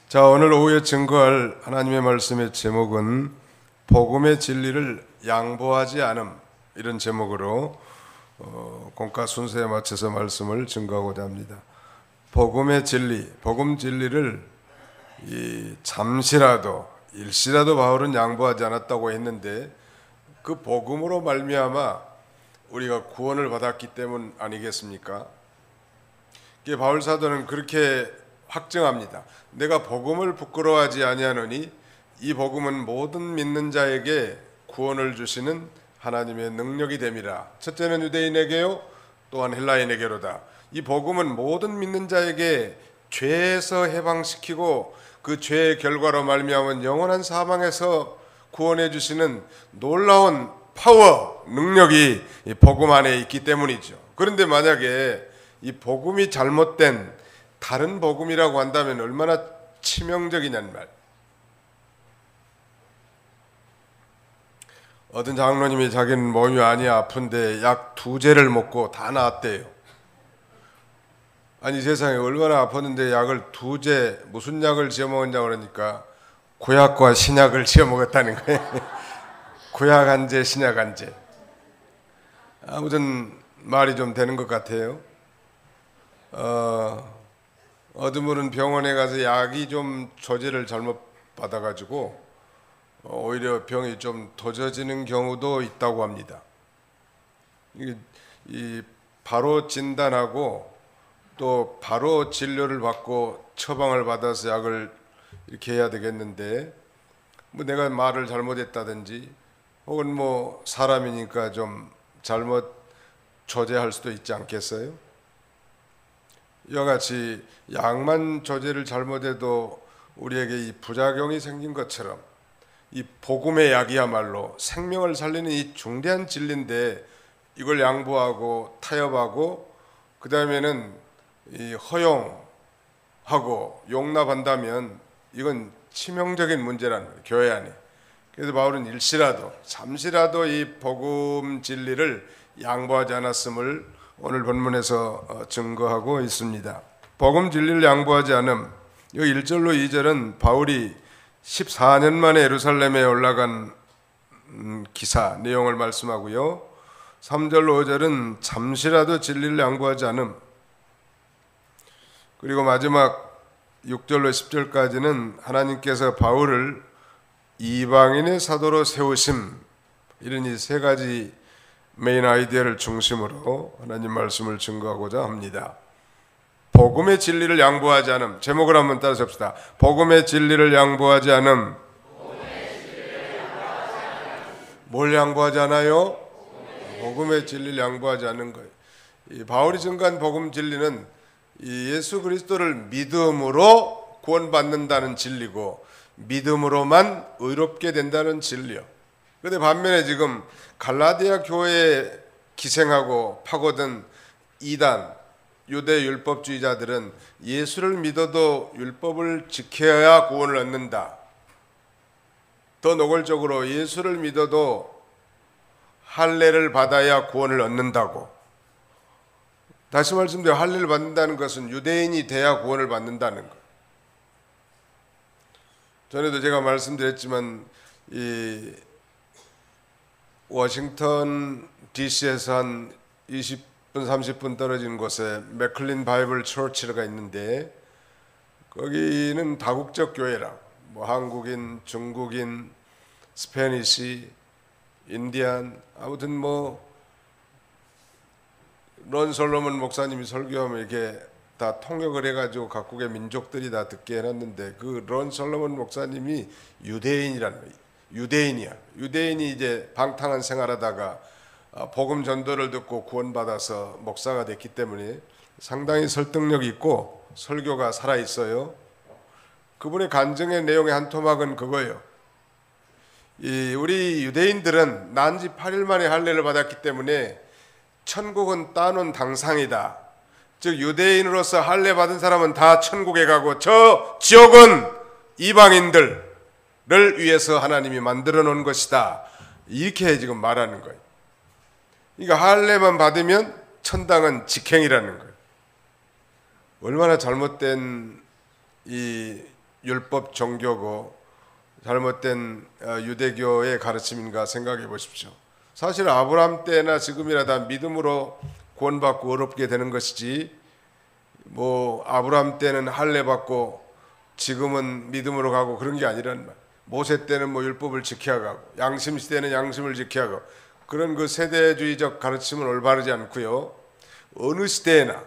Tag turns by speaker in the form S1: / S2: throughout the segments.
S1: 자, 오늘 오후에 증거할 하나님의 말씀의 제목은 복음의 진리를 양보하지 않음, 이런 제목으로 공과 순서에 맞춰서 말씀을 증거하고자 합니다. 복음의 진리, 복음 진리를 잠시라도 일시라도 바울은 양보하지 않았다고 했는데, 그 복음으로 말미암아 우리가 구원을 받았기 때문 아니겠습니까? 바울 사도는 그렇게 확증합니다. 내가 복음을 부끄러워하지 아니하노니 이 복음은 모든 믿는 자에게 구원을 주시는 하나님의 능력이 됨이라. 첫째는 유대인에게요, 또한 헬라인에게로다. 이 복음은 모든 믿는 자에게 죄에서 해방시키고 그 죄의 결과로 말미암은 영원한 사망에서 구원해 주시는 놀라운 파워, 능력이 이 복음 안에 있기 때문이죠. 그런데 만약에 이 복음이 잘못된 다른 복음이라고 한다면 얼마나 치명적이냐는 말. 어떤 장로님이 자기는 몸이 많이 아픈데 약 2제를 먹고 다 나았대요. 아니, 세상에 얼마나 아팠는데 약을 2제, 무슨 약을 지어 먹었냐고 그러니까 구약과 신약을 지어 먹었다는 거예요. 구약 한 제, 신약 한 제. 아무튼 말이 좀 되는 것 같아요. 어떤 분은 병원에 가서 약이 좀 조제를 잘못 받아가지고 오히려 병이 좀 도져지는 경우도 있다고 합니다. 바로 진단하고 또 바로 진료를 받고 처방을 받아서 약을 이렇게 해야 되겠는데, 뭐 내가 말을 잘못했다든지 혹은 뭐 사람이니까 좀 잘못 조제할 수도 있지 않겠어요? 이와 같이 약만 조제를 잘못해도 우리에게 이 부작용이 생긴 것처럼 이 복음의 약이야말로 생명을 살리는 이 중대한 진리인데, 이걸 양보하고 타협하고 그 다음에는 이 허용하고 용납한다면 이건 치명적인 문제라는 거예요, 교회 안에. 그래서 바울은 일시라도 잠시라도 이 복음 진리를 양보하지 않았음을 오늘 본문에서 증거하고 있습니다. 복음 진리를 양보하지 않음. 이 1절로 2절은 바울이 14년 만에 예루살렘에 올라간 기사 내용을 말씀하고요, 3절로 5절은 잠시라도 진리를 양보하지 않음, 그리고 마지막 6절로 10절까지는 하나님께서 바울을 이방인의 사도로 세우심, 이런 이 세 가지 메인 아이디어를 중심으로 하나님 말씀을 증거하고자 합니다. 복음의 진리를 양보하지 않음. 제목을 한번 따라 잡시다. 복음의 진리를 양보하지 않음. 뭘 양보하지 않아요? 복음의 진리를 양보하지 않는 거예요. 이 바울이 증거한 복음 진리는 이 예수 그리스도를 믿음으로 구원받는다는 진리고, 믿음으로만 의롭게 된다는 진리요. 그런데 반면에 지금 갈라디아 교회에 기생하고 파고든 이단, 유대 율법주의자들은 예수를 믿어도 율법을 지켜야 구원을 얻는다. 더 노골적으로 예수를 믿어도 할례를 받아야 구원을 얻는다고. 다시 말씀드려, 할례를 받는다는 것은 유대인이 돼야 구원을 받는다는 것. 전에도 제가 말씀드렸지만 이 워싱턴 DC에서 한 20분 30분 떨어진 곳에 맥클린 바이블 처치가 있는데, 거기는 다국적 교회라, 뭐 한국인, 중국인, 스페니시, 인디안, 아무튼 뭐 론 솔로몬 목사님이 설교하면 이렇게 다 통역을 해가지고 각국의 민족들이 다 듣게 해놨는데, 그 론 솔로몬 목사님이 유대인이라는 거예요. 유대인이야. 유대인이 이제 방탕한 생활하다가 복음 전도를 듣고 구원받아서 목사가 됐기 때문에 상당히 설득력이 있고 설교가 살아있어요. 그분의 간증의 내용의 한 토막은 그거예요. 우리 유대인들은 난 지 8일 만에 할례를 받았기 때문에 천국은 따놓은 당상이다. 즉 유대인으로서 할례 받은 사람은 다 천국에 가고 저 지옥은 이방인들을 위해서 하나님이 만들어 놓은 것이다. 이렇게 지금 말하는 거예요. 그러니까 할례만 받으면 천당은 직행이라는 거예요. 얼마나 잘못된 이 율법 종교고 잘못된 유대교의 가르침인가 생각해 보십시오. 사실 아브라함 때나 지금이라 다 믿음으로 구원받고 어렵게 되는 것이지, 뭐 아브라함 때는 할례 받고 지금은 믿음으로 가고 그런 게 아니란 말. 모세 때는 뭐 율법을 지켜야 가고, 양심 시대는 양심을 지켜야 가고, 그런 그 세대주의적 가르침은 올바르지 않고요. 어느 시대에나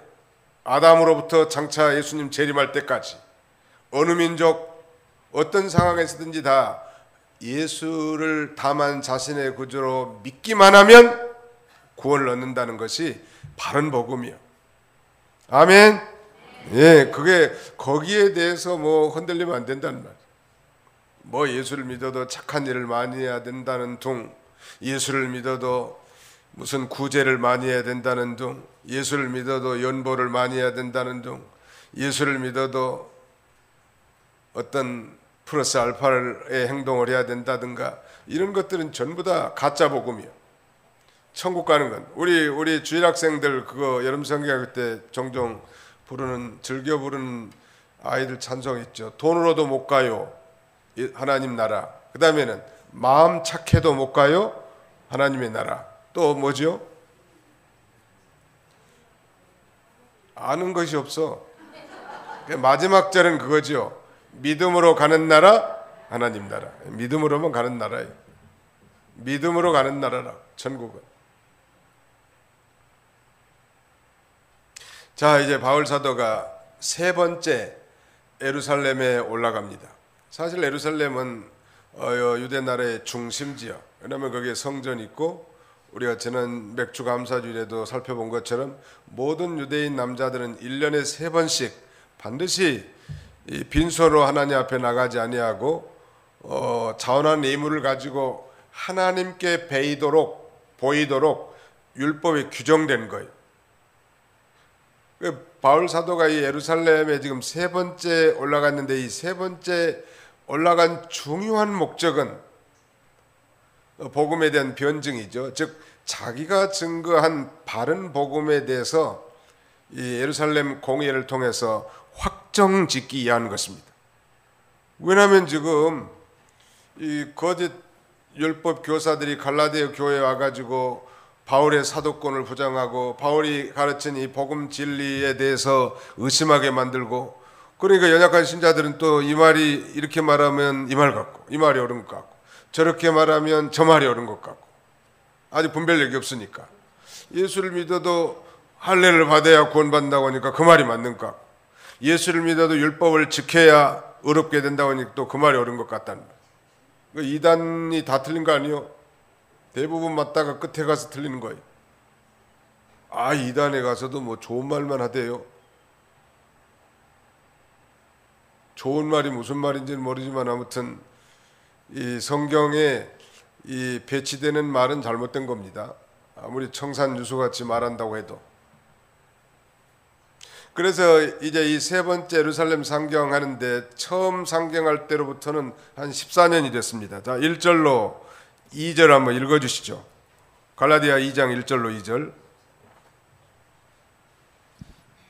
S1: 아담으로부터 장차 예수님 재림할 때까지 어느 민족 어떤 상황에서든지 다 예수를 다만 자신의 구주로 믿기만 하면 구원을 얻는다는 것이 바른 복음이요. 아멘. 예, 그게 거기에 대해서 뭐 흔들리면 안 된다는 말. 뭐 예수를 믿어도 착한 일을 많이 해야 된다는 둥, 예수를 믿어도 무슨 구제를 많이 해야 된다는 둥, 예수를 믿어도 연보를 많이 해야 된다는 둥, 예수를 믿어도 어떤 플러스 알파의 행동을 해야 된다든가, 이런 것들은 전부 다 가짜 복음이요. 천국 가는 건 우리 주일학생들 그거 여름 성경할 때 종종 부르는, 즐겨 부르는 아이들 찬송 있죠. 돈으로도 못 가요, 하나님 나라. 그 다음에는 마음 착해도 못 가요, 하나님의 나라. 또 뭐죠? 아는 것이 없어. 마지막 절은 그거죠. 믿음으로 가는 나라, 하나님 나라. 믿음으로만 가는 나라예요. 믿음으로 가는 나라라, 천국은. 자, 이제 바울 사도가 세 번째 예루살렘에 올라갑니다. 사실 예루살렘은 유대 나라의 중심지요. 왜냐하면 거기에 성전이 있고, 우리가 지난 맥주 감사주일에도 살펴본 것처럼 모든 유대인 남자들은 1년에 3번씩 반드시 이 빈소로 하나님 앞에 나가지 아니하고 자원한 예물을 가지고 하나님께 보이도록 율법에 규정된 거예요. 바울 사도가 이 예루살렘에 지금 세 번째 올라갔는데, 이 세 번째 올라간 중요한 목적은 복음에 대한 변증이죠. 즉 자기가 증거한 바른 복음에 대해서 이 예루살렘 공예를 통해서 확정짓기 위한 것입니다. 왜냐하면 지금 이 거짓 율법 교사들이 갈라디아 교회에 와가지고 바울의 사도권을 부정하고 바울이 가르친 이 복음 진리에 대해서 의심하게 만들고, 그러니까 연약한 신자들은 또 이 말이 이렇게 말하면 이 말 같고, 이 말이 옳은 것 같고, 저렇게 말하면 저 말이 옳은 것 같고, 아직 분별력이 없으니까 예수를 믿어도 할례를 받아야 구원받는다고 하니까 그 말이 맞는 것 같고, 예수를 믿어도 율법을 지켜야 어렵게 된다고 하니까 또 그 말이 옳은 것 같다는 거예요. 이단이 다 틀린 거 아니에요? 대부분 맞다가 끝에 가서 틀리는 거예요. 아, 이단에 가서도 뭐 좋은 말만 하대요. 좋은 말이 무슨 말인지는 모르지만 아무튼 이 성경에 이 배치되는 말은 잘못된 겁니다. 아무리 청산유수같이 말한다고 해도. 그래서 이제 이 세 번째 예루살렘 상경하는데 처음 상경할 때로부터는 한 14년이 됐습니다. 자, 1절로 2절 한번 읽어주시죠. 갈라디아 2장 1절로 2절.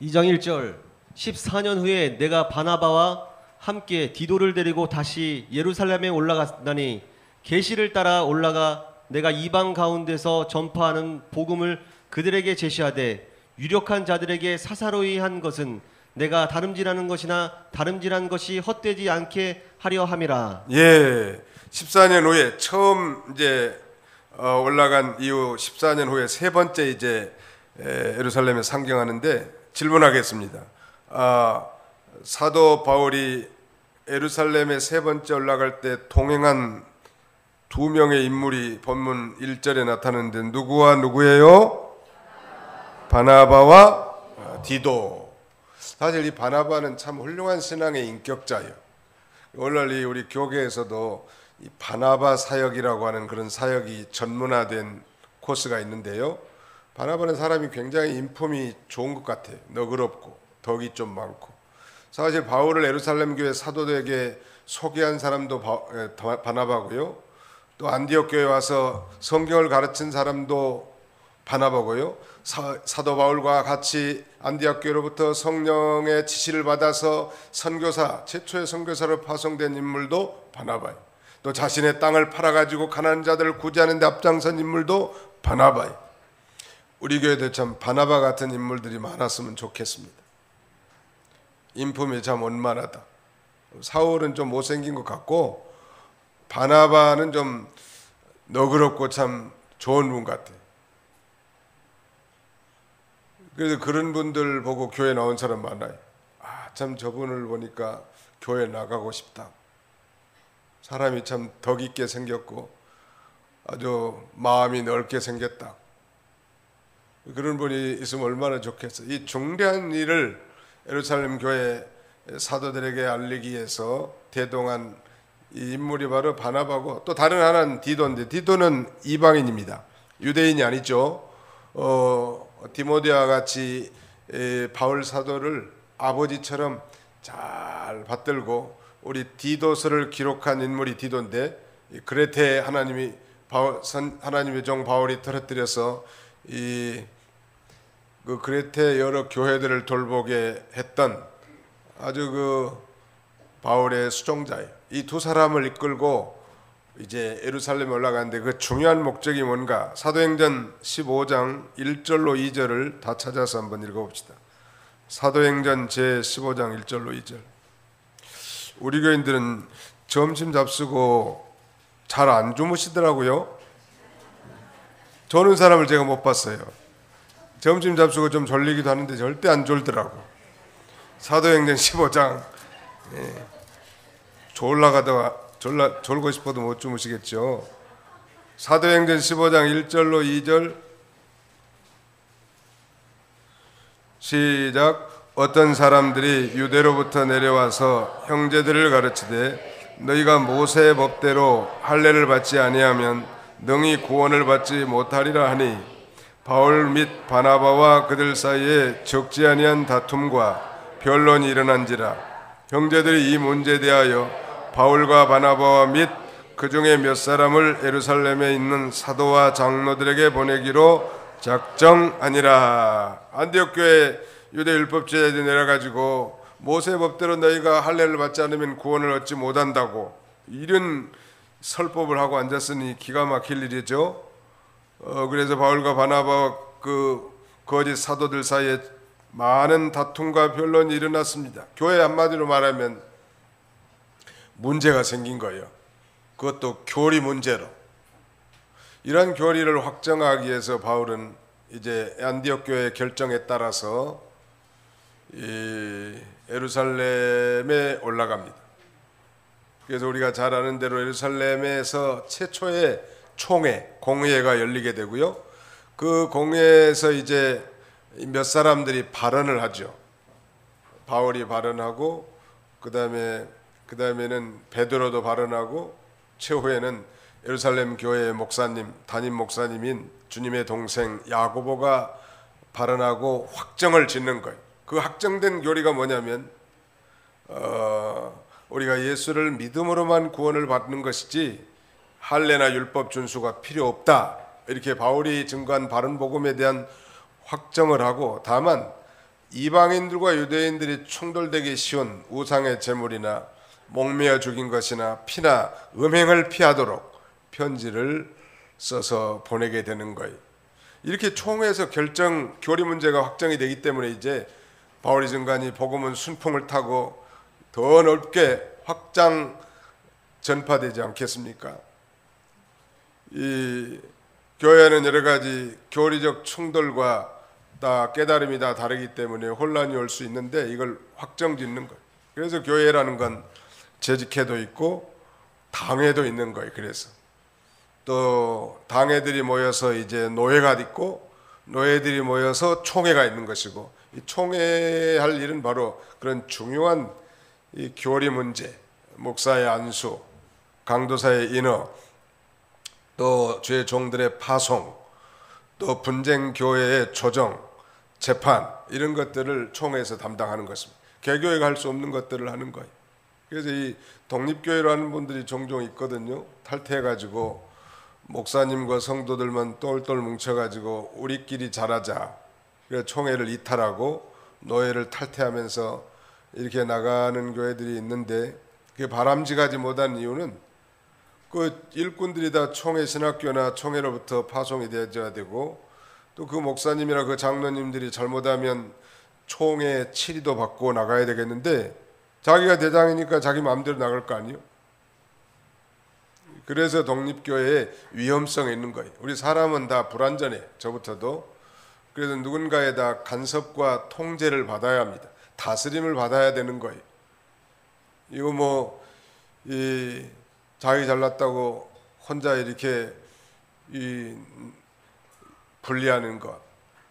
S2: 2장 1절. 14년 후에 내가 바나바와 함께 디도를 데리고 다시 예루살렘에 올라갔다니, 계시를 따라 올라가 내가 이방 가운데서 전파하는 복음을 그들에게 제시하되, 유력한 자들에게 사사로이 한 것은 내가 다름질하는 것이나 다름질한 것이 헛되지 않게 하려 함이라.
S1: 예, 14년 후에 처음 이제 올라간 이후 14년 후에 세 번째 이제 예루살렘에 상경하는데 질문하겠습니다. 사도 바울이 예루살렘에 세 번째 올라갈 때 동행한 두 명의 인물이 본문 1절에 나타나는데 누구와 누구예요? 바나바와 디도. 사실 이 바나바는 참 훌륭한 신앙의 인격자예요. 오늘날 우리 교계에서도 이 바나바 사역이라고 하는 그런 사역이 전문화된 코스가 있는데요. 바나바는 사람이 굉장히 인품이 좋은 것 같아요. 너그럽고 덕이 좀 많고. 사실 바울을 예루살렘 교회 사도들에게 소개한 사람도 바나바고요. 또 안디옥 교회 와서 성경을 가르친 사람도 바나바고요. 사도 바울과 같이 안디옥 교회로부터 성령의 지시를 받아서 선교사, 최초의 선교사로 파송된 인물도 바나바예요. 또 자신의 땅을 팔아가지고 가난한 자들을 구제하는 데 앞장선 인물도 바나바예요. 우리 교회도 참 바나바 같은 인물들이 많았으면 좋겠습니다. 인품이 참 원만하다. 사울은 좀 못생긴 것 같고 바나바는 좀 너그럽고 참 좋은 분 같아요. 그래서 그런 분들 보고 교회 나온 사람 많아요. 참 저분을 보니까 교회 나가고 싶다. 사람이 참 덕 있게 생겼고 아주 마음이 넓게 생겼다. 그런 분이 있으면 얼마나 좋겠어요. 이 중대한 일을 예루살렘 교회 사도들에게 알리기 위해서 대동한 이 인물이 바로 바나바고, 또 다른 하나는 디도인데, 디도는 이방인입니다. 유대인이 아니죠. 디모데와 같이 바울 사도를 아버지처럼 잘 받들고 우리 디도서를 기록한 인물이 디도인데, 그레테 하나님의 종 바울이 떨어뜨려서 그 그레테 여러 교회들을 돌보게 했던 아주 그 바울의 수종자예요. 이 두 사람을 이끌고 이제 예루살렘에 올라가는데 그 중요한 목적이 뭔가, 사도행전 15장 1절로 2절을 다 찾아서 한번 읽어봅시다. 사도행전 제15장 1절로 2절. 우리 교인들은 점심 잡수고 잘 안 주무시더라고요. 조는 사람을 제가 못 봤어요. 점심 잡수고 좀 졸리기도 하는데 절대 안 졸더라고. 사도행전 15장. 졸고 싶어도 못 주무시겠죠. 사도행전 15장 1절로 2절 시작. 어떤 사람들이 유대로부터 내려와서 형제들을 가르치되 너희가 모세의 법대로 할례를 받지 아니하면 능히 구원을 받지 못하리라 하니, 바울 및 바나바와 그들 사이에 적지 아니한 다툼과 변론이 일어난지라. 형제들이 이 문제에 대하여 바울과 바나바와 및 그 중에 몇 사람을 예루살렘에 있는 사도와 장로들에게 보내기로 작정하니라. 안디옥 교회 유대 율법제자들이 내려가지고 모세 법대로 너희가 할례를 받지 않으면 구원을 얻지 못한다고 이런 설법을 하고 앉았으니 기가 막힐 일이죠. 그래서 바울과 바나바와 그 거짓 사도들 사이에 많은 다툼과 변론이 일어났습니다. 교회 한마디로 말하면 문제가 생긴 거예요. 그것도 교리 문제로. 이러한 교리를 확정하기 위해서 바울은 이제 안디옥 교회의 결정에 따라서 예루살렘에 올라갑니다. 그래서 우리가 잘 아는 대로 예루살렘에서 최초의 총회, 공회가 열리게 되고요. 그 공회에서 이제 몇 사람들이 발언을 하죠. 바울이 발언하고 그다음에는 베드로도 발언하고, 최후에는 예루살렘 교회의 목사님, 담임 목사님인 주님의 동생 야고보가 발언하고 확정을 짓는 거예요. 그 확정된 교리가 뭐냐면 우리가 예수를 믿음으로만 구원을 받는 것이지 할례나 율법 준수가 필요 없다. 이렇게 바울이 증거한 바른 복음에 대한 확정을 하고, 다만 이방인들과 유대인들이 충돌되기 쉬운 우상의 제물이나 목매어 죽인 것이나 피나 음행을 피하도록 편지를 써서 보내게 되는 거예요. 이렇게 총회에서 교리 문제가 확정이 되기 때문에 이제 바울이 증거한 복음은 순풍을 타고 더 넓게 확장 전파되지 않겠습니까? 이 교회는 여러 가지 교리적 충돌과 다 깨달음이 다 다르기 때문에 혼란이 올 수 있는데 이걸 확정짓는 거예요. 그래서 교회라는 건 재직회도 있고 당회도 있는 거예요. 그래서 또 당회들이 모여서 이제 노회가 있고, 노회들이 모여서 총회가 있는 것이고, 이 총회할 일은 바로 그런 중요한 이 교리 문제, 목사의 안수, 강도사의 인허, 또 주의 종들의 파송, 또 분쟁 교회의 조정, 재판, 이런 것들을 총회에서 담당하는 것입니다. 개교회가 할 수 없는 것들을 하는 거예요. 그래서 이 독립교회로 하는 분들이 종종 있거든요. 탈퇴해가지고 목사님과 성도들만 똘똘 뭉쳐가지고 우리끼리 잘하자. 그래서 총회를 이탈하고 노예를 탈퇴하면서 이렇게 나가는 교회들이 있는데, 그게 바람직하지 못한 이유는 그 일꾼들이 다 총회 신학교나 총회로부터 파송이 되어야 되고, 또 그 목사님이나 그 장로님들이 잘못하면 총회 치리도 받고 나가야 되겠는데, 자기가 대장이니까 자기 마음대로 나갈 거 아니에요. 그래서 독립교회의 위험성이 있는 거예요. 우리 사람은 다 불완전해, 저부터도. 그래서 누군가의 다 간섭과 통제를 받아야 합니다. 다스림을 받아야 되는 거예요. 이거 자기 잘났다고 혼자 이렇게 분리하는 것,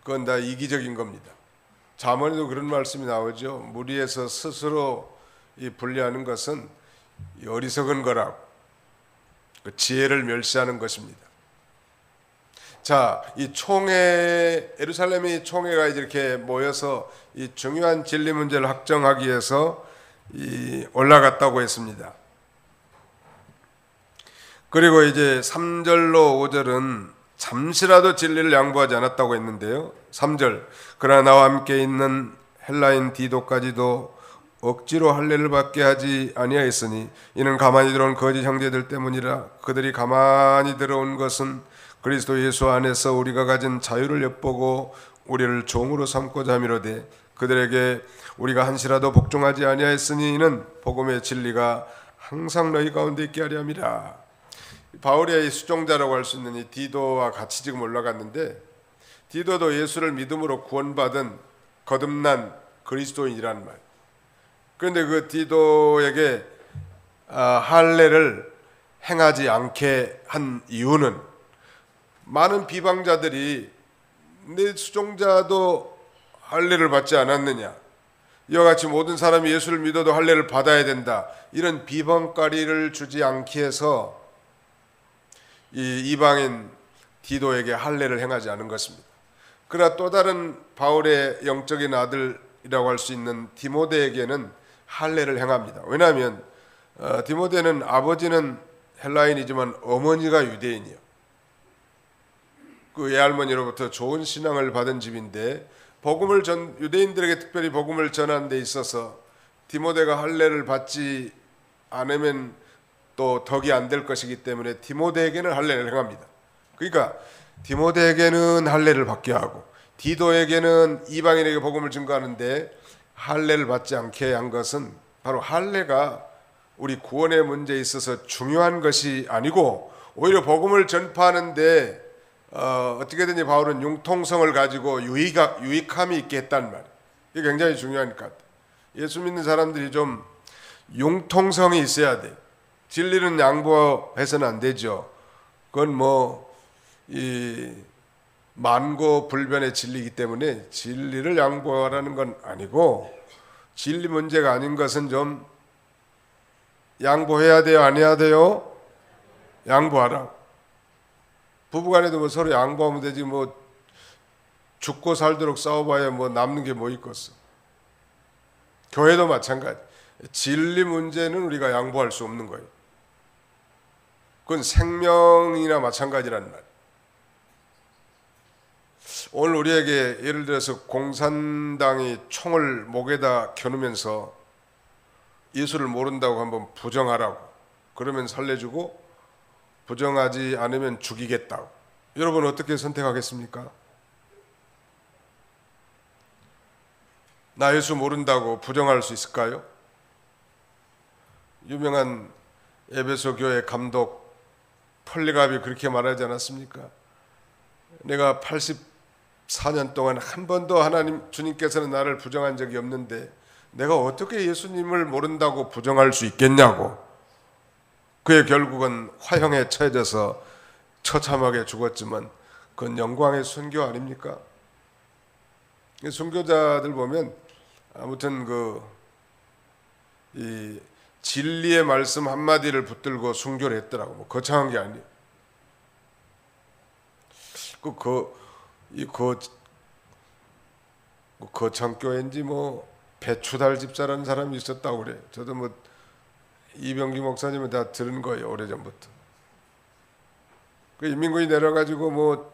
S1: 그건 다 이기적인 겁니다. 잠언에도 그런 말씀이 나오죠. 무리에서 스스로 분리하는 것은 어리석은 거라고, 그 지혜를 멸시하는 것입니다. 자, 이 총회, 예루살렘의 총회가 이렇게 모여서 이 중요한 진리 문제를 확정하기 위해서 올라갔다고 했습니다. 그리고 이제 3절로 5절은 잠시라도 진리를 양보하지 않았다고 했는데요. 3절, 그러나 나와 함께 있는 헬라인 디도까지도 억지로 할례를 받게 하지 아니하였으니 이는 가만히 들어온 거짓 형제들 때문이라. 그들이 가만히 들어온 것은 그리스도 예수 안에서 우리가 가진 자유를 엿보고 우리를 종으로 삼고자 함이로되, 그들에게 우리가 한시라도 복종하지 아니하였으니 이는 복음의 진리가 항상 너희 가운데 있게 하려 함이라. 바울의 수종자라고 할 수 있는 이 디도와 같이 지금 올라갔는데, 디도도 예수를 믿음으로 구원받은 거듭난 그리스도인이란 말. 그런데 그 디도에게 할례를 행하지 않게 한 이유는, 많은 비방자들이 내 수종자도 할례를 받지 않았느냐, 이와 같이 모든 사람이 예수를 믿어도 할례를 받아야 된다, 이런 비방거리를 주지 않기 위해서 이 이방인 디도에게 할례를 행하지 않은 것입니다. 그러나 또 다른 바울의 영적인 아들이라고 할 수 있는 디모데에게는 할례를 행합니다. 왜냐하면 디모데는 아버지는 헬라인이지만 어머니가 유대인이요. 그 외할머니로부터 좋은 신앙을 받은 집인데, 유대인들에게 특별히 복음을 전하는 데 있어서 디모데가 할례를 받지 않으면 또 덕이 안 될 것이기 때문에 디모데에게는 할례를 행합니다. 그러니까 디모데에게는 할례를 받게 하고 디도에게는 이방인에게 복음을 증거하는데 할례를 받지 않게 한 것은, 바로 할례가 우리 구원의 문제에 있어서 중요한 것이 아니고 오히려 복음을 전파하는데 어떻게든지 바울은 융통성을 가지고 유익함이 있게 했단 말이에요. 이게 굉장히 중요한 것 같아요. 예수 믿는 사람들이 좀 융통성이 있어야 돼요. 진리는 양보해서는 안 되죠. 그건 만고불변의 진리이기 때문에 진리를 양보하라는 건 아니고, 진리 문제가 아닌 것은 좀 양보해야 돼요, 안 해야 돼요? 양보하라. 부부간에도 서로 양보하면 되지, 죽고 살도록 싸워봐야 남는 게 뭐 있겠어. 교회도 마찬가지. 진리 문제는 우리가 양보할 수 없는 거예요. 그건 생명이나 마찬가지란 말이에요. 오늘 우리에게 예를 들어서 공산당이 총을 목에다 겨누면서 예수를 모른다고 한번 부정하라고 그러면 살려주고, 부정하지 않으면 죽이겠다고. 여러분 어떻게 선택하겠습니까? 나 예수 모른다고 부정할 수 있을까요? 유명한 에베소 교회 감독 폴리갑이 그렇게 말하지 않았습니까? 내가 84년 동안 한 번도 주님께서는 나를 부정한 적이 없는데 내가 어떻게 예수님을 모른다고 부정할 수 있겠냐고. 그의 결국은 화형에 처해져서 처참하게 죽었지만 그건 영광의 순교 아닙니까? 순교자들 보면 아무튼 이 진리의 말씀 한마디를 붙들고 순교를 했더라고. 거창한 게 아니에요. 거창교회인지 배추달 집사라는 사람이 있었다고 그래. 저도 이병기 목사님은 다 들은 거예요, 오래전부터. 그 인민군이 내려가지고 뭐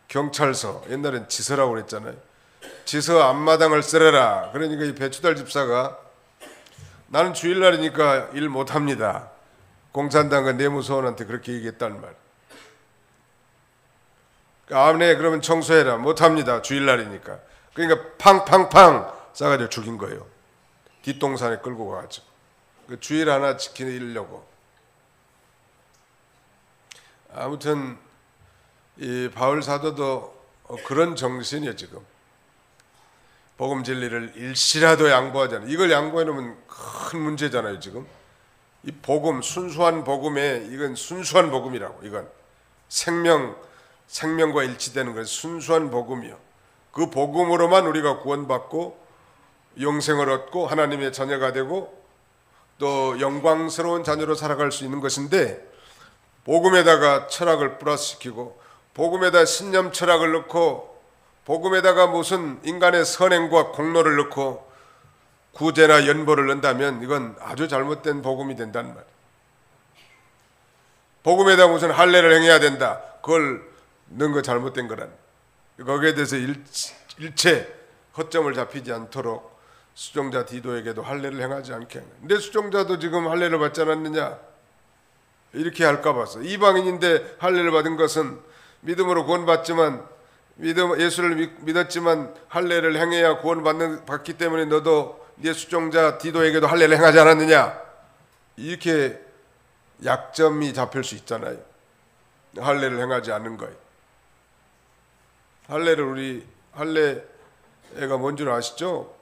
S1: 경찰서, 옛날엔 지서라고 그랬잖아요. 지서 앞마당을 쓸어라. 그러니까 이 배추달 집사가 나는 주일날이니까 일 못합니다. 공산당과 내무소원한테 그렇게 얘기했단 말. 아네 그러면 청소해라. 못합니다. 주일날이니까. 그러니까 팡팡팡 싸가지고 죽인 거예요. 뒷동산에 끌고 가가지고. 그 주일 하나 지키려고. 아무튼 이 바울 사도도 그런 정신이에요. 지금 복음 진리를 일시라도 양보하잖아요. 이걸 양보해 놓으면 큰 문제잖아요. 지금 이 복음, 순수한 복음에, 이건 순수한 복음이라고. 이건 생명과 일치되는 건 순수한 복음이요. 그 복음으로만 우리가 구원받고 영생을 얻고 하나님의 자녀가 되고 또 영광스러운 자녀로 살아갈 수 있는 것인데, 복음에다가 철학을 플러스시키고 복음에다 신념 철학을 넣고 복음에다가 무슨 인간의 선행과 공로를 넣고 구제나 연보를 넣는다면 이건 아주 잘못된 복음이 된다는 말이에요. 복음에다 무슨 할례를 행해야 된다, 그걸 넣은 거 잘못된 거란. 거기에 대해서 일체 허점을 잡히지 않도록 수종자 디도에게도 할례를 행하지 않게 하는. 근데 수종자도 지금 할례를 받지 않았느냐 이렇게 할까 봐서, 이방인인데 할례를 받은 것은 믿음으로 구원받지만, 예수를 믿었지만 할례를 행해야 구원받기 때문에 너도 네 수종자 디도에게도 할례를 행하지 않았느냐, 이렇게 약점이 잡힐 수 있잖아요. 할례를 행하지 않는 거예요. 할례가 뭔 줄 아시죠?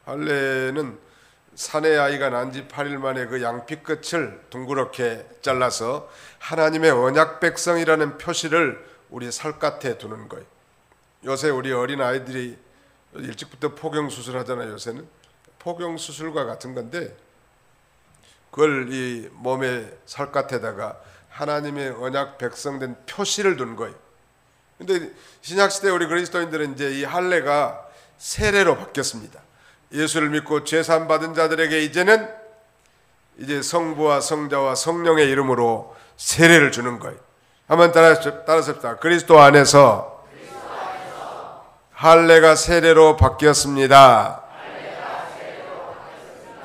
S1: 할례는 사내 아이가 난 지 8일 만에 그 양피 끝을 둥그렇게 잘라서 하나님의 언약 백성이라는 표시를 우리 살갗에 두는 거예요. 요새 우리 어린 아이들이 일찍부터 포경 수술하잖아요. 요새는 포경 수술과 같은 건데, 그걸 이 몸의 살갗에다가 하나님의 언약 백성된 표시를 둔 거예요. 근데 신약 시대 우리 그리스도인들은 이제 이 할례가 세례로 바뀌었습니다. 예수를 믿고 죄 사함 받은 자들에게 이제는 이제 성부와 성자와 성령의 이름으로 세례를 주는 거예요. 한번 따라합시다. 그리스도 안에서 할례가 세례로 바뀌었습니다.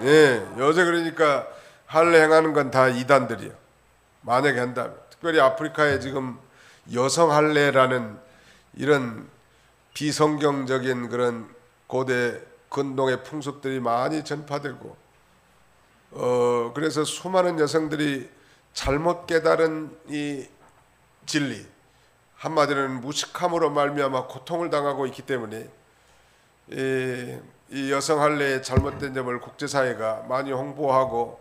S1: 예, 요새 그러니까 할례 행하는 건 다 이단들이에요. 만약에 한다면, 특별히 아프리카에 지금 여성 할례라는 이런 비성경적인 그런 고대 근동의 풍습들이 많이 전파되고, 그래서 수많은 여성들이 잘못 깨달은 이 진리, 한마디로는 무식함으로 말미암아 고통을 당하고 있기 때문에 이 여성 할례의 잘못된 점을 국제사회가 많이 홍보하고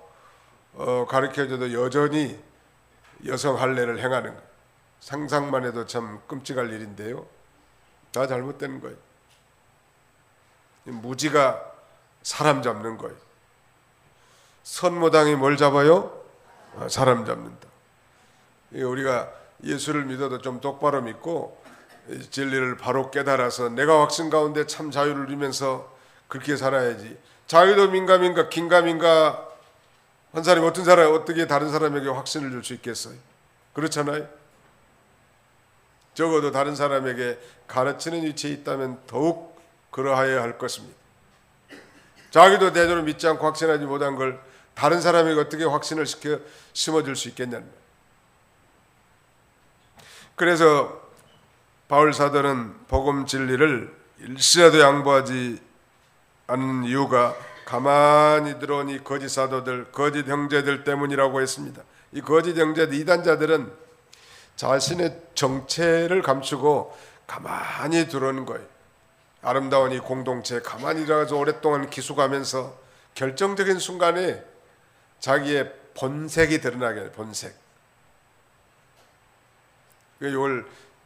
S1: 가르쳐줘도 여전히 여성 할례를 행하는 거예요. 상상만 해도 참 끔찍할 일인데요. 다 잘못된 거예요. 무지가 사람 잡는 거예요. 선무당이 뭘 잡아요? 사람 잡는다. 우리가 예수를 믿어도 좀 똑바로 믿고 진리를 바로 깨달아서 내가 확신 가운데 참 자유를 누리면서 그렇게 살아야지. 자유도 민감인가 긴가민가 한 사람이 어떤 사람이 어떻게 다른 사람에게 확신을 줄 수 있겠어요? 그렇잖아요. 적어도 다른 사람에게 가르치는 위치에 있다면 더욱 그러하여야 할 것입니다. 자기도 제대로 믿지 않고 확신하지 못한 걸 다른 사람에게 어떻게 확신을 시켜 심어줄 수 있겠냐는 거예요. 그래서 바울 사도는 복음 진리를 일시라도 양보하지 않는 이유가 가만히 들어온 이 거짓 사도들, 거짓 형제들 때문이라고 했습니다. 이 거짓 형제들, 이단자들은 자신의 정체를 감추고 가만히 들어오는 거예요. 아름다운 이 공동체에 가만히 들어가서 오랫동안 기숙하면서 결정적인 순간에 자기의 본색이 드러나게 해요. 본색. 이걸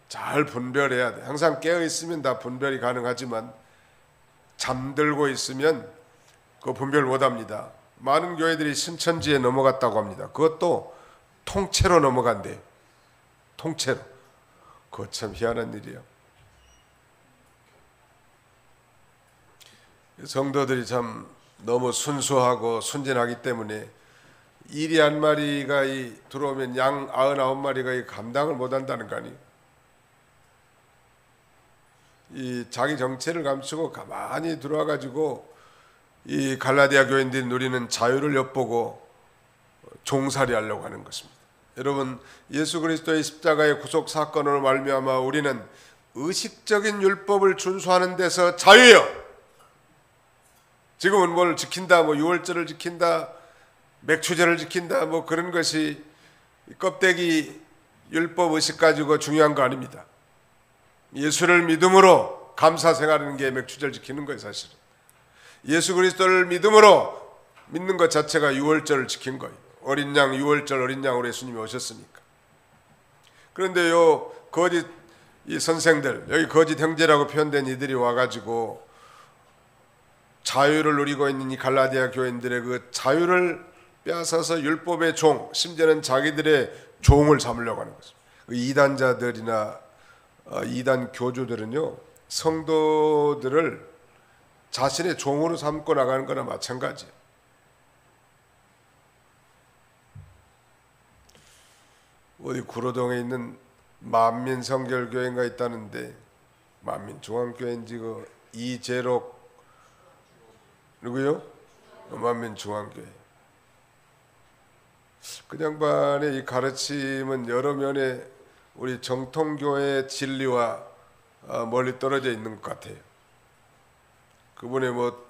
S1: 잘 분별해야 돼. 항상 깨어 있으면 다 분별이 가능하지만 잠들고 있으면 그 분별 못합니다. 많은 교회들이 신천지에 넘어갔다고 합니다. 그것도 통째로 넘어간대요. 통째로. 그거 참 희한한 일이에요. 성도들이 참 너무 순수하고 순진하기 때문에 이리 한 마리가 들어오면 양 99마리가 감당을 못한다는 거 아니에요. 이 자기 정체를 감추고 가만히 들어와 가지고 이 갈라디아 교인들이 누리는 자유를 엿보고 종살이 하려고 하는 것입니다. 여러분, 예수 그리스도의 십자가의 구속 사건으로 말미암아 우리는 의식적인 율법을 준수하는 데서 자유예요. 지금은 뭘 지킨다, 뭐 유월절을 지킨다, 맥추제를 지킨다, 뭐 그런 것이 껍데기 율법 의식 가지고 중요한 거 아닙니다. 예수를 믿음으로 감사 생활하는 게 맥추제를 지키는 거예요, 사실은. 예수 그리스도를 믿음으로 믿는 것 자체가 유월절을 지킨 거예요. 어린 양, 유월절 어린 양으로 예수님이 오셨으니까. 그런데 요 거짓 이 선생들, 여기 거짓 형제라고 표현된 이들이 와가지고 자유를 누리고 있는 이 갈라디아 교인들의 그 자유를 빼앗아서 율법의 종, 심지어는 자기들의 종을 삼으려고 하는 것입니다. 그 이단자들이나 이단 교주들은요, 성도들을 자신의 종으로 삼고 나가는 거나 마찬가지예요. 어디 구로동에 있는 만민성결교회가 있다는데, 만민중앙교회인지 그 이재록 누구요? 만민중앙교회. 그 양반의 이 가르침은 여러 면에 우리 정통교회의 진리와 멀리 떨어져 있는 것 같아요. 그분의 뭐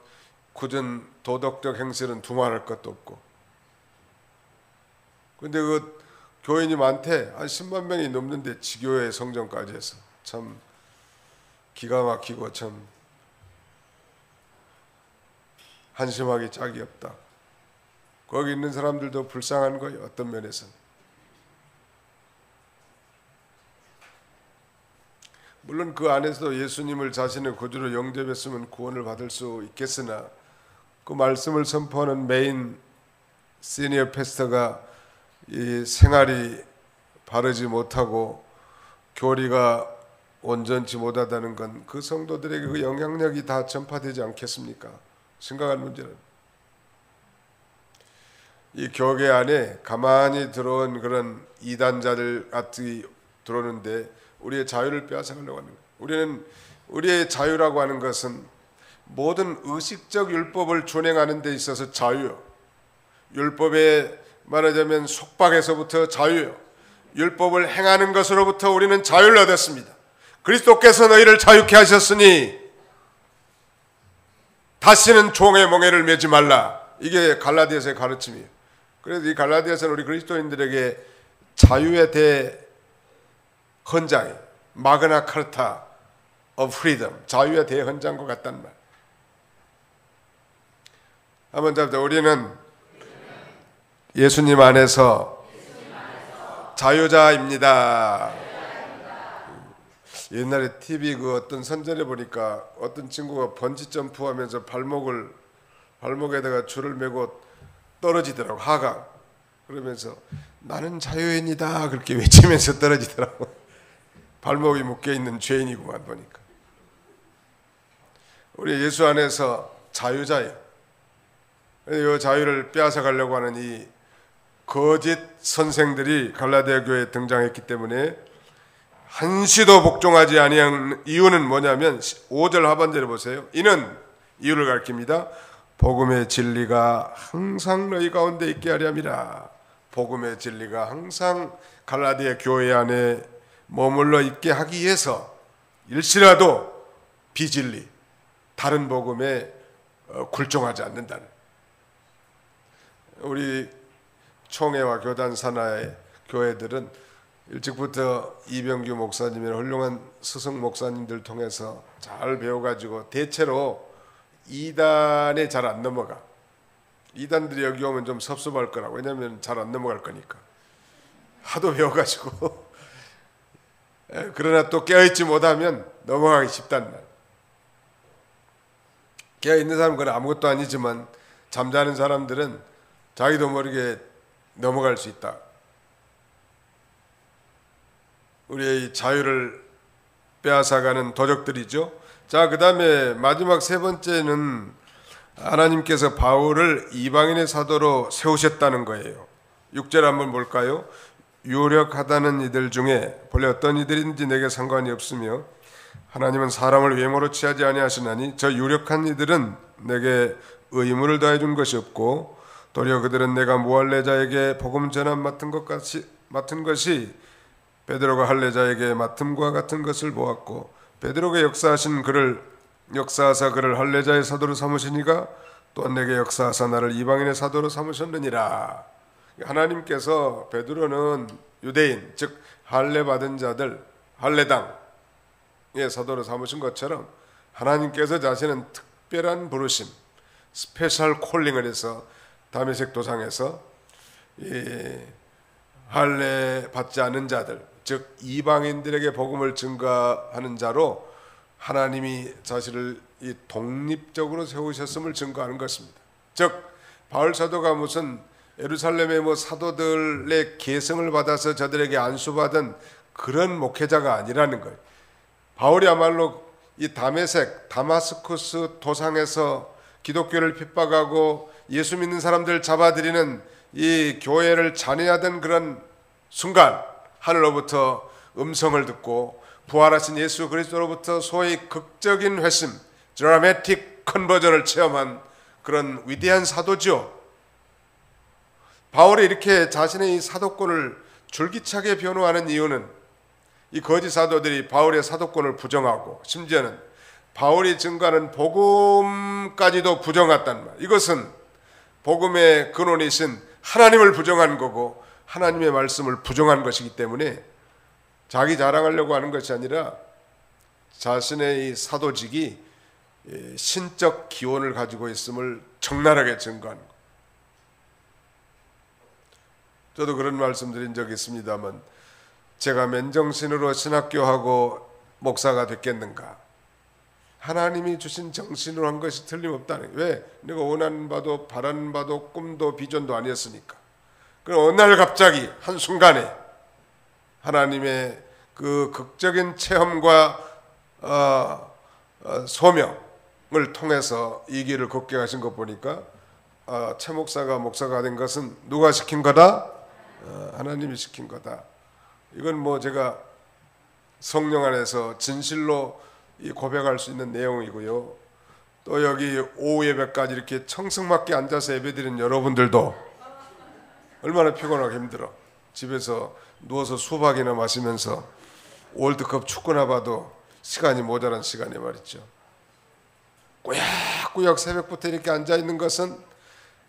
S1: 굳은 도덕적 행실은 두말할 것도 없고. 근데 그 교인이 많대. 한 10만 명이 넘는데 지교회 성전까지 해서 참 기가 막히고 참 한심하기 짝이 없다. 거기 있는 사람들도 불쌍한 거예요, 어떤 면에서는. 물론 그 안에서도 예수님을 자신의 구주로 영접했으면 구원을 받을 수 있겠으나, 그 말씀을 선포하는 메인 시니어 패스터가 이 생활이 바르지 못하고 교리가 온전치 못하다는 건 그 성도들에게 그 영향력이 다 전파되지 않겠습니까? 심각한 문제는. 이 교계 안에 가만히 들어온 그런 이단자들 같이 들어오는데 우리의 자유를 빼앗아가려고 하는 거예요. 우리의 자유라고 하는 것은 모든 의식적 율법을 준행하는 데 있어서 자유요. 율법에 말하자면 속박에서부터 자유요. 율법을 행하는 것으로부터 우리는 자유를 얻었습니다. 그리스도께서 너희를 자유케 하셨으니 다시는 종의 멍에를 매지 말라. 이게 갈라디아서의 가르침이에요. 그래서 이 갈라디아서는 우리 그리스도인들에게 자유에 대해 헌장, 마그나 카르타 of freedom, 자유에 대해 헌장과 같단 말. 한번 잡자. 우리는 예수님 안에서 자유자입니다. 옛날에 TV 그 어떤 선전에 보니까 어떤 친구가 번지 점프하면서 발목에다가 줄을 메고 떨어지더라고, 하강. 그러면서 나는 자유인이다 그렇게 외치면서 떨어지더라고. 발목이 묶여 있는 죄인이구만 보니까. 우리 예수 안에서 자유자예요. 이 자유를 빼앗아 가려고 하는 이 거짓 선생들이 갈라디아 교회에 등장했기 때문에 한시도 복종하지 아니한 이유는 뭐냐면 5절 하반절에 보세요. 이는 이유를 가르칩니다. 복음의 진리가 항상 너희 가운데 있게 하려 함이라. 복음의 진리가 항상 갈라디아 교회 안에 머물러 있게 하기 위해서 일시라도 비진리, 다른 복음에 굴종하지 않는다는. 우리 총회와 교단 산하의 교회들은 일찍부터 이병규 목사님이나 훌륭한 스승 목사님들 통해서 잘 배워가지고 대체로 이단에 잘 안 넘어가. 이단들이 여기 오면 좀 섭섭할 거라고. 왜냐하면 잘 안 넘어갈 거니까. 하도 배워가지고. 그러나 또 깨어있지 못하면 넘어가기 쉽단 말. 깨어있는 사람은 그건 아무것도 아니지만 잠자는 사람들은 자기도 모르게 넘어갈 수 있다. 우리의 자유를 빼앗아가는 도적들이죠. 자, 그 다음에 마지막 세 번째는 하나님께서 바울을 이방인의 사도로 세우셨다는 거예요. 6절 한번 볼까요? 유력하다는 이들 중에 본래 어떤 이들인지 내게 상관이 없으며 하나님은 사람을 외모로 취하지 아니하시나니 저 유력한 이들은 내게 의무를 다해 준 것이 없고 도리어 그들은 내가 무할례자에게 복음 전함 맡은 것이 베드로가 할례자에게 맡음과 같은 것을 보았고 베드로가 역사하사 그를 할례자의 사도로 삼으시니가 또한 내게 역사하사 나를 이방인의 사도로 삼으셨느니라. 하나님께서 베드로는 유대인 즉 할례 받은 자들 할례당의 사도로 삼으신 것처럼 하나님께서 자신은 특별한 부르심 스페셜 콜링을 해서 다메섹 도상에서 이 할례 받지 않은 자들 즉 이방인들에게 복음을 증거하는 자로 하나님이 자신을 이 독립적으로 세우셨음을 증거하는 것입니다. 즉 바울 사도가 무슨 예루살렘의 사도들의 계승을 받아서 저들에게 안수받은 그런 목회자가 아니라는 거예요. 바울이야말로 이 다마스쿠스 도상에서 기독교를 핍박하고 예수 믿는 사람들 잡아들이는 이 교회를 잔해하던 그런 순간 하늘로부터 음성을 듣고 부활하신 예수 그리스도로부터 소위 극적인 회심, 드라마틱 컨버전을 체험한 그런 위대한 사도죠. 바울이 이렇게 자신의 이 사도권을 줄기차게 변호하는 이유는 이 거짓 사도들이 바울의 사도권을 부정하고 심지어는 바울이 증거하는 복음까지도 부정했단 말. 이것은 복음의 근원이신 하나님을 부정한 거고 하나님의 말씀을 부정한 것이기 때문에 자기 자랑하려고 하는 것이 아니라 자신의 이 사도직이 신적 기원을 가지고 있음을 적나라하게 증거하는 것. 저도 그런 말씀드린 적이 있습니다만 제가 맨정신으로 신학교하고 목사가 됐겠는가? 하나님이 주신 정신으로 한 것이 틀림없다는 거예요. 왜? 내가 원하는 바도 바라는 바도 꿈도 비전도 아니었으니까. 그럼 어느 날 갑자기 한순간에 하나님의 그 극적인 체험과 소명을 통해서 이 길을 걷게 하신 것 보니까 최 목사가 목사가 된 것은 누가 시킨 거다? 하나님이 시킨 거다. 이건 제가 성령 안에서 진실로 고백할 수 있는 내용이고요. 또 여기 오후 예배까지 이렇게 청승맞게 앉아서 예배드리는 여러분들도 얼마나 피곤하고 힘들어. 집에서 누워서 수박이나 마시면서 월드컵 축구나 봐도 시간이 모자란 시간에 말이죠. 꾸역꾸역 새벽부터 이렇게 앉아있는 것은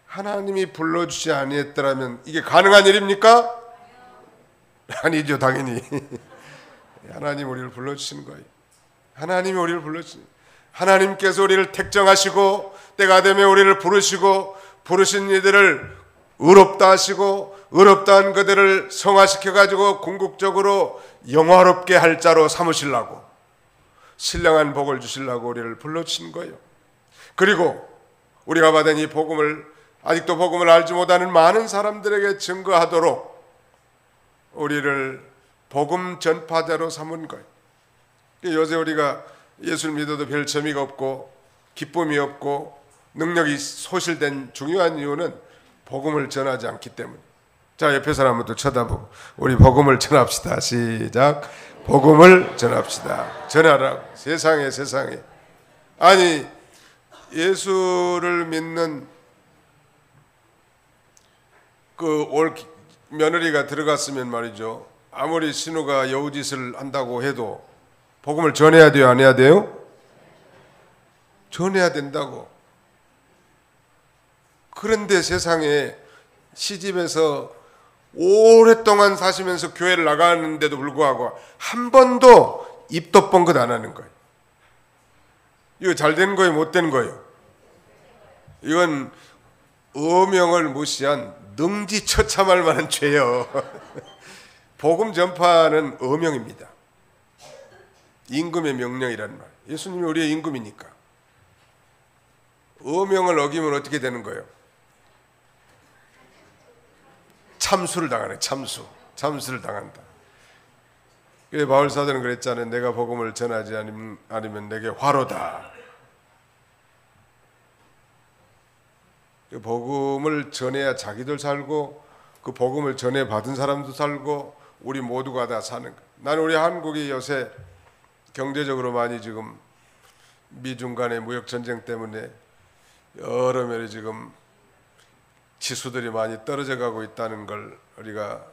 S1: 하나님이 불러주지 아니했더라면 이게 가능한 일입니까? 아니죠, 당연히. 하나님 우리를 불러주시는 거예요. 하나님이 우리를 불러주시는 거예요. 하나님께서 우리를 택정하시고 때가 되면 우리를 부르시고 부르신 이들을 의롭다 하시고 의롭다 한 그들을 성화시켜가지고 궁극적으로 영화롭게 할 자로 삼으시려고 신령한 복을 주시려고 우리를 불러주신 거예요. 그리고 우리가 받은 이 복음을 아직도 복음을 알지 못하는 많은 사람들에게 증거하도록 우리를 복음 전파자로 삼은 거예요. 요새 우리가 예수를 믿어도 별 재미가 없고 기쁨이 없고 능력이 소실된 중요한 이유는 복음을 전하지 않기 때문에. 자, 옆에 사람부터 쳐다보고 우리 복음을 전합시다. 시작. 복음을 전합시다. 전하라. 세상에. 아니 예수를 믿는 그 올 며느리가 들어갔으면 말이죠. 아무리 신우가 여우짓을 한다고 해도 복음을 전해야 돼요, 안 해야 돼요? 전해야 된다고. 그런데 세상에 시집에서 오랫동안 사시면서 교회를 나가는데도 불구하고 한 번도 입도 뻥긋 안 하는 거예요. 이거 잘 되는 거예요, 못 되는 거예요? 이건 어명을 무시한 능지처참할 만한 죄요. 복음 전파는 어명입니다. 임금의 명령이라는 말. 예수님이 우리의 임금이니까. 어명을 어기면 어떻게 되는 거예요? 참수를 당하네. 참수를 당한다. 그래서 바울 사도는 그랬잖아요. 내가 복음을 전하지 않으면 내게 화로다. 그 복음을 전해야 자기들 살고 그 복음을 전해 받은 사람도 살고 우리 모두가 다 사는 거예요. 나는 우리 한국이 요새 경제적으로 많이 지금 미중 간의 무역 전쟁 때문에 여러 면에 지금 지수들이 많이 떨어져 가고 있다는 걸 우리가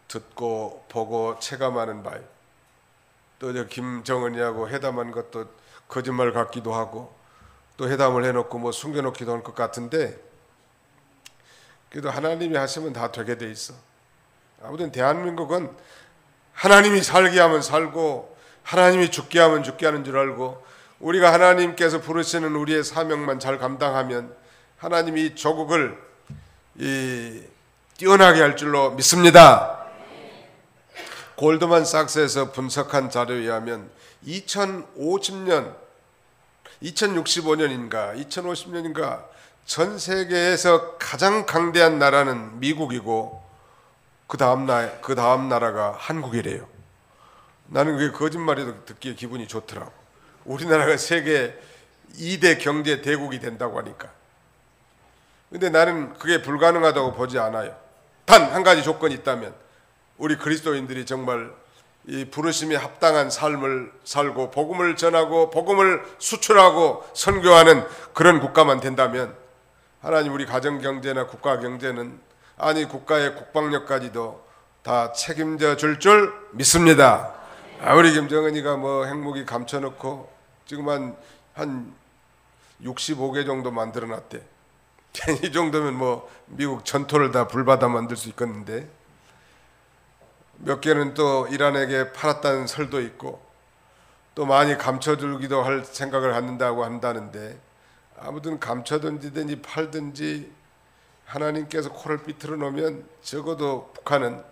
S1: 듣고 보고 체감하는 바예요. 또 김정은이하고 회담한 것도 거짓말 같기도 하고 또 회담을 해놓고 뭐 숨겨놓기도 할 것 같은데 그래도 하나님이 하시면 다 되게 돼 있어. 아무튼 대한민국은 하나님이 살게 하면 살고 하나님이 죽게 하면 죽게 하는 줄 알고 우리가 하나님께서 부르시는 우리의 사명만 잘 감당하면 하나님이 이 조국을 뛰어나게 할 줄로 믿습니다. 골드만삭스에서 분석한 자료에 의하면 2050년 2065년인가 2050년인가 전 세계에서 가장 강대한 나라는 미국이고 그 다음 나라가 한국이래요. 나는 그게 거짓말이도 듣기에 기분이 좋더라고. 우리나라가 세계 2대 경제 대국이 된다고 하니까. 근데 나는 그게 불가능하다고 보지 않아요. 단 한 가지 조건이 있다면 우리 그리스도인들이 정말 이 부르심에 합당한 삶을 살고 복음을 전하고 복음을 수출하고 선교하는 그런 국가만 된다면 하나님 우리 가정 경제나 국가 경제는 아니 국가의 국방력까지도 다 책임져 줄 믿습니다. 우리 김정은이가 뭐 핵무기 감춰놓고 지금 한 65개 정도 만들어놨대. 이 정도면 뭐 미국 전토를 다 불받아 만들 수 있겠는데 몇 개는 또 이란에게 팔았다는 설도 있고 또 많이 감춰두기도 할 생각을 갖는다고 한다는데 아무튼 감춰든지 팔든지 하나님께서 코를 삐뚤어 놓으면 적어도 북한은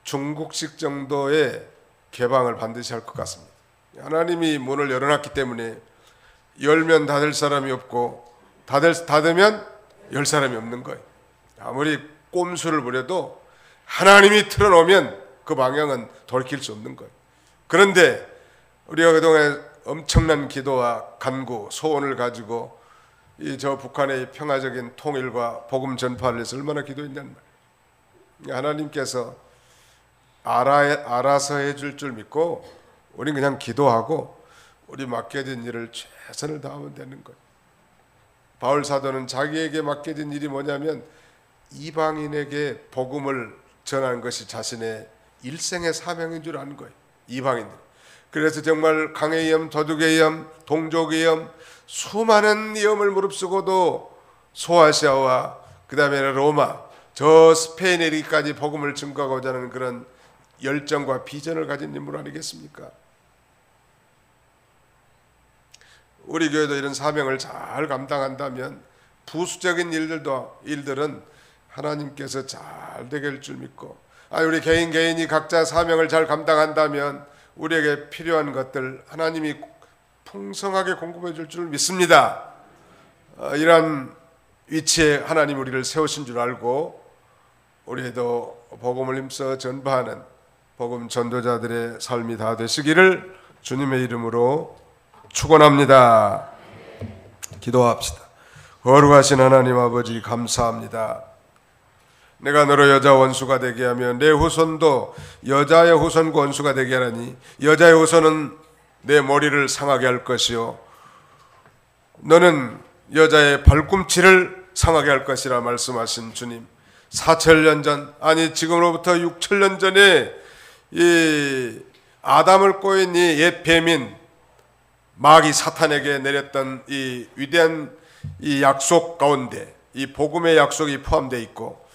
S1: 중국식 정도의 개방을 반드시 할 것 같습니다. 하나님이 문을 열어놨기 때문에 열면 닫을 사람이 없고 닫으면 열 사람이 없는 거예요. 아무리 꼼수를 부려도 하나님이 틀어놓으면 그 방향은 돌이킬 수 없는 거예요. 그런데 우리가 그동안 엄청난 기도와 간구, 소원을 가지고 저 북한의 평화적인 통일과 복음 전파를 위해서 얼마나 기도했냐는 말이에요. 하나님께서 알아서 해줄 줄 믿고 우리는 그냥 기도하고 우리 맡겨진 일을 최선을 다하면 되는 거예요. 바울 사도는 자기에게 맡겨진 일이 뭐냐면 이방인에게 복음을 전하는 것이 자신의 일생의 사명인 줄 아는 거예요. 이방인들. 그래서 정말 강의 위험, 도둑의 위험, 동족의 위험, 수많은 위험을 무릅쓰고도 소아시아와 그 다음에 로마, 저 스페인에 이르기까지 복음을 증거하고자 하는 그런 열정과 비전을 가진 인물 아니겠습니까? 우리 교회도 이런 사명을 잘 감당한다면 부수적인 일들은 하나님께서 잘 되게 할 줄 믿고 우리 개인이 각자 사명을 잘 감당한다면 우리에게 필요한 것들 하나님이 풍성하게 공급해 줄 줄 믿습니다. 이러한 위치에 하나님 우리를 세우신 줄 알고 우리도 복음을 힘써 전파하는 복음 전도자들의 삶이 다 되시기를 주님의 이름으로 축원합니다. 기도합시다. 거룩하신 하나님 아버지 감사합니다. 내가 너로 여자 원수가 되게 하며 내 후손도 여자의 후손과 원수가 되게 하라니 여자의 후손은 내 머리를 상하게 할 것이요 너는 여자의 발꿈치를 상하게 할 것이라 말씀하신 주님, 4,000년 전 아니 지금으로부터 6,000년 전에 이 아담을 꼬인 이 옛 뱀인 마귀 사탄에게 내렸던 이 위대한 이 약속 가운데 이 복음의 약속이 포함되어 있고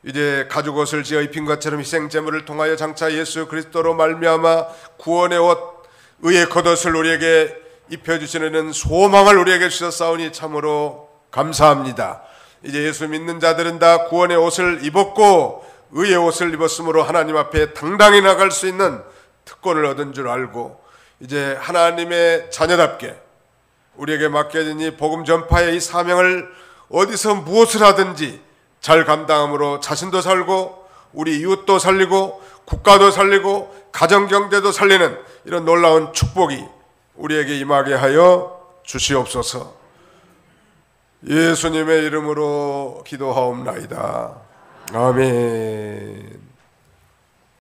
S1: 이제 가죽 옷을 지어 입힌 것처럼 희생 제물을 통하여 장차 예수 그리스도로 말미암아 구원의 옷 의의 겉옷을 우리에게 입혀주시는 소망을 우리에게 주셨사오니 참으로 감사합니다. 이제 예수 믿는 자들은 다 구원의 옷을 입었고 의의 옷을 입었으므로 하나님 앞에 당당히 나갈 수 있는 특권을 얻은 줄 알고 이제 하나님의 자녀답게 우리에게 맡겨진 이 복음 전파의 이 사명을 어디서 무엇을 하든지 잘 감당함으로 자신도 살고 우리 이웃도 살리고 국가도 살리고 가정경제도 살리는 이런 놀라운 축복이 우리에게 임하게 하여 주시옵소서. 예수님의 이름으로 기도하옵나이다. 아멘.